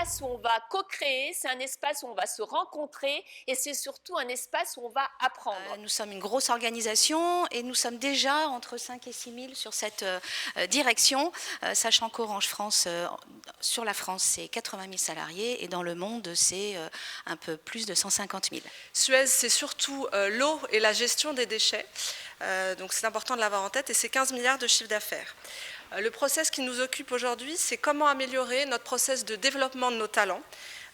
espace où on va co-créer, c'est un espace où on va se rencontrer et c'est surtout un espace où on va apprendre. Nous sommes une grosse organisation et nous sommes déjà entre 5 et 6 000 sur cette direction, sachant qu'Orange France, sur la France, c'est 80 000 salariés et dans le monde, c'est un peu plus de 150 000. Suez, c'est surtout l'eau et la gestion des déchets. Donc c'est important de l'avoir en tête et c'est 15 milliards de chiffre d'affaires. Le process qui nous occupe aujourd'hui, c'est comment améliorer notre process de développement de nos talents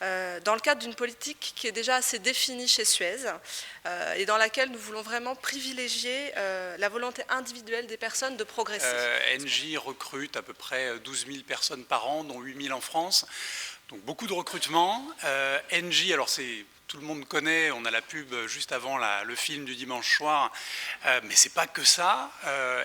dans le cadre d'une politique qui est déjà assez définie chez Suez et dans laquelle nous voulons vraiment privilégier la volonté individuelle des personnes de progresser. Engie recrute à peu près 12 000 personnes par an, dont 8 000 en France. Donc beaucoup de recrutement. Engie, alors tout le monde connaît, on a la pub juste avant le film du dimanche soir, mais c'est pas que ça.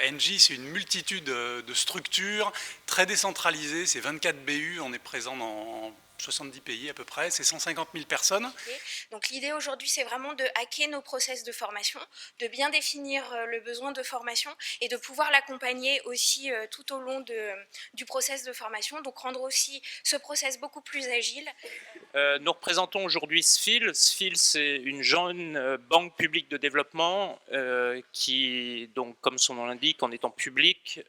Engie, c'est une multitude de structures très décentralisées, c'est 24 BU, on est présent dans 70 pays à peu près, c'est 150 000 personnes. Donc l'idée aujourd'hui, c'est vraiment de hacker nos process de formation, de bien définir le besoin de formation et de pouvoir l'accompagner aussi tout au long du process de formation, donc rendre aussi ce process beaucoup plus agile. Nous représentons aujourd'hui SFIL. SFIL, c'est une jeune banque publique de développement qui, donc, comme son nom l'indique, en étant publique,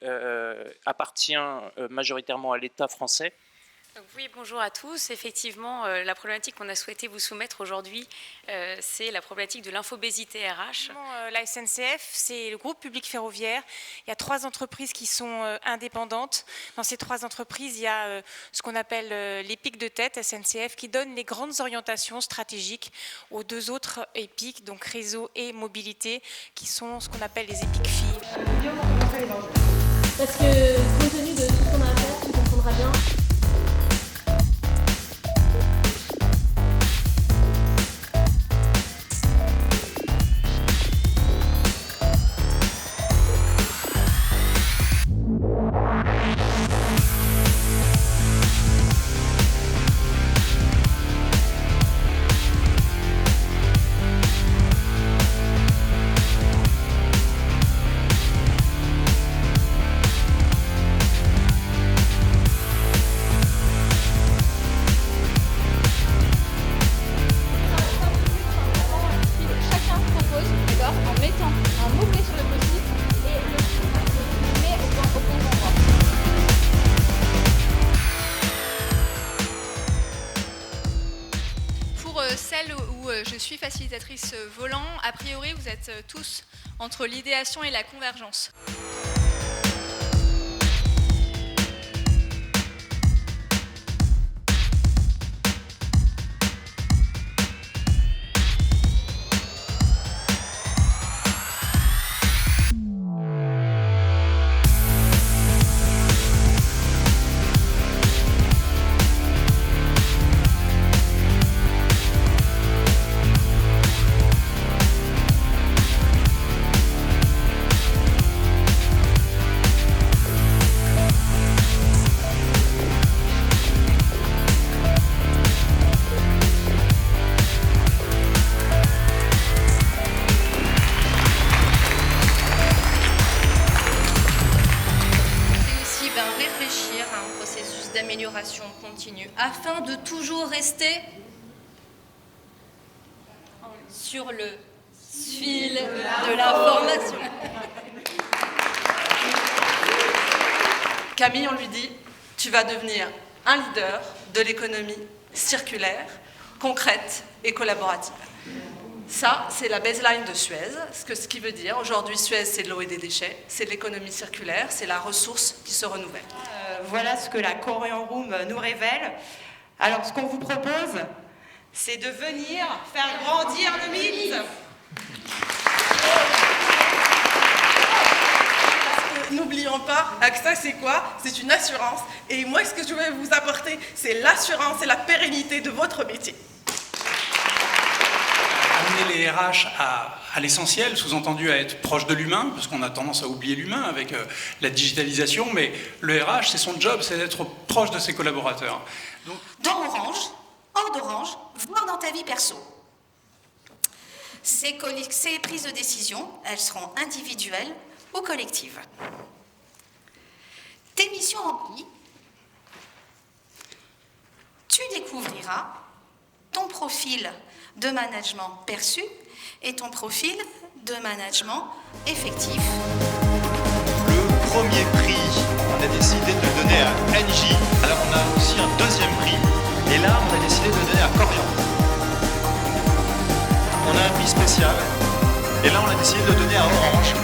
appartient majoritairement à l'État français. Donc, oui, bonjour à tous. Effectivement, la problématique qu'on a souhaité vous soumettre aujourd'hui, c'est la problématique de l'infobésité RH. La SNCF, c'est le groupe public ferroviaire. Il y a 3 entreprises qui sont indépendantes. Dans ces 3 entreprises, il y a ce qu'on appelle les pics de tête, SNCF, qui donne les grandes orientations stratégiques aux 2 autres EPIC, donc réseau et mobilité, qui sont ce qu'on appelle les EPIC filles. Parce que compte tenu de tout ce qu'on a à faire, tu comprendras bien. Celle où je suis facilitatrice volant, a priori vous êtes tous entre l'idéation et la convergence. Réfléchir à un processus d'amélioration continue afin de toujours rester sur le fil de l'information. Camille, on lui dit, tu vas devenir un leader de l'économie circulaire, concrète et collaborative. Ça, c'est la baseline de Suez. Ce qui veut dire, aujourd'hui, Suez, c'est de l'eau et des déchets, c'est de l'économie circulaire, c'est la ressource qui se renouvelle. Voilà ce que la Corian Room nous révèle. Alors, ce qu'on vous propose, c'est de venir faire grandir le mythe. N'oublions pas, AXA, c'est quoi? C'est une assurance. Et moi, ce que je vais vous apporter, c'est l'assurance et la pérennité de votre métier. Amener les RH à l'essentiel, sous-entendu à être proche de l'humain, parce qu'on a tendance à oublier l'humain avec la digitalisation, mais le RH, c'est son job, c'est d'être proche de ses collaborateurs. Donc, dans Orange, hors d'Orange, voire dans ta vie perso. Ces prises de décision, elles seront individuelles ou collectives. Tes missions remplies, tu découvriras ton profil de management perçu et ton profil de management effectif. Le premier prix, on a décidé de le donner à Engie. Alors on a aussi un deuxième prix. Et là, on a décidé de le donner à Corian. On a un prix spécial. Et là, on a décidé de le donner à Orange.